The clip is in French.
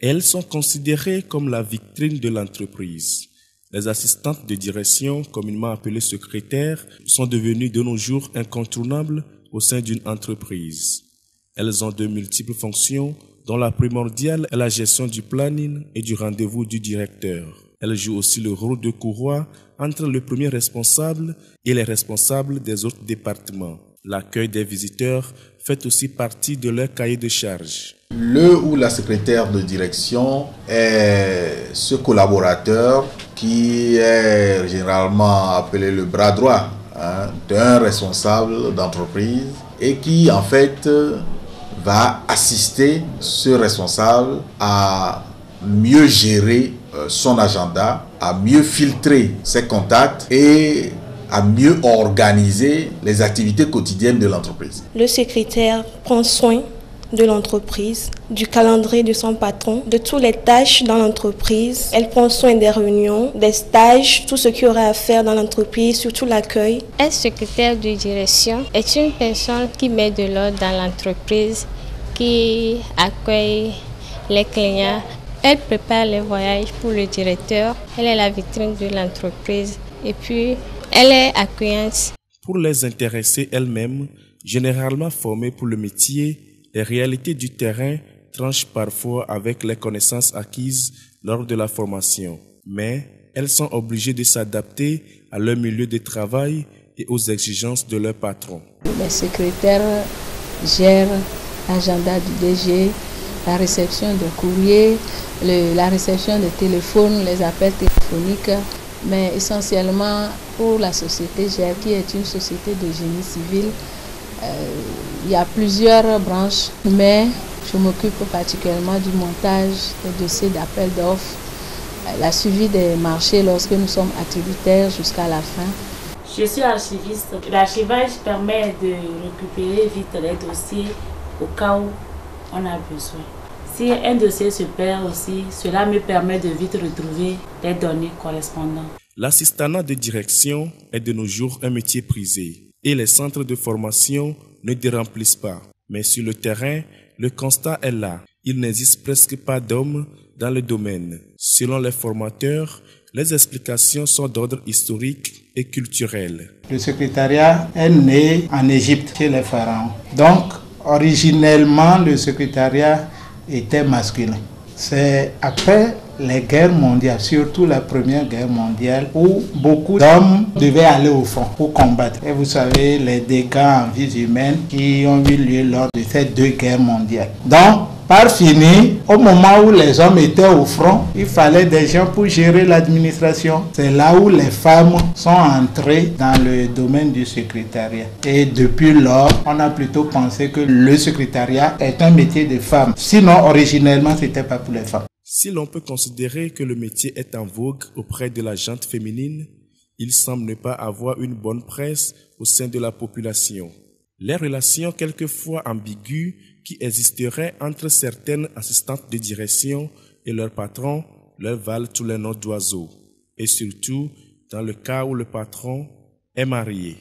Elles sont considérées comme la vitrine de l'entreprise. Les assistantes de direction, communément appelées secrétaires, sont devenues de nos jours incontournables au sein d'une entreprise. Elles ont de multiples fonctions, dont la primordiale est la gestion du planning et du rendez-vous du directeur. Elles jouent aussi le rôle de courroie entre le premier responsable et les responsables des autres départements. L'accueil des visiteurs fait aussi partie de leur cahier de charges. Le ou la secrétaire de direction est ce collaborateur qui est généralement appelé le bras droit d'un responsable d'entreprise et qui en fait va assister ce responsable à mieux gérer son agenda, à mieux filtrer ses contacts et à mieux organiser les activités quotidiennes de l'entreprise. Le secrétaire prend soin de l'entreprise, du calendrier de son patron, de toutes les tâches dans l'entreprise. Elle prend soin des réunions, des stages, tout ce qu'il y aura à faire dans l'entreprise, surtout l'accueil. Un secrétaire de direction est une personne qui met de l'ordre dans l'entreprise, qui accueille les clients. Elle prépare les voyages pour le directeur. Elle est la vitrine de l'entreprise et puis elle est accueillante. Pour les intéressés elles-mêmes, généralement formées pour le métier, les réalités du terrain tranchent parfois avec les connaissances acquises lors de la formation. Mais elles sont obligées de s'adapter à leur milieu de travail et aux exigences de leur patron. Les secrétaires gèrent l'agenda du DG, la réception de courriers, la réception de téléphones, les appels téléphoniques, mais essentiellement pour la société GER, qui est une société de génie civil. Il y a plusieurs branches, mais je m'occupe particulièrement du montage des dossiers d'appel d'offres, la suivi des marchés lorsque nous sommes attributaires jusqu'à la fin. Je suis archiviste. L'archivage permet de récupérer vite les dossiers au cas où on a besoin. Si un dossier se perd aussi, cela me permet de vite retrouver les données correspondantes. L'assistanat de direction est de nos jours un métier prisé et les centres de formation ne déremplissent pas. Mais sur le terrain, le constat est là. Il n'existe presque pas d'hommes dans le domaine. Selon les formateurs, les explications sont d'ordre historique et culturel. Le secrétariat est né en Égypte chez les pharaons. Donc, originellement, le secrétariat était masculin. C'est après les guerres mondiales, surtout la Première Guerre mondiale, où beaucoup d'hommes devaient aller au front pour combattre. Et vous savez, les dégâts en vies humaines qui ont eu lieu lors de ces deux guerres mondiales. Donc, par fini, au moment où les hommes étaient au front, il fallait des gens pour gérer l'administration. C'est là où les femmes sont entrées dans le domaine du secrétariat. Et depuis lors, on a plutôt pensé que le secrétariat est un métier de femme. Sinon, originellement, ce n'était pas pour les femmes. Si l'on peut considérer que le métier est en vogue auprès de la gente féminine, il semble ne pas avoir une bonne presse au sein de la population. Les relations quelquefois ambiguës qui existeraient entre certaines assistantes de direction et leurs patrons leur valent tous les noms d'oiseaux, et surtout dans le cas où le patron est marié.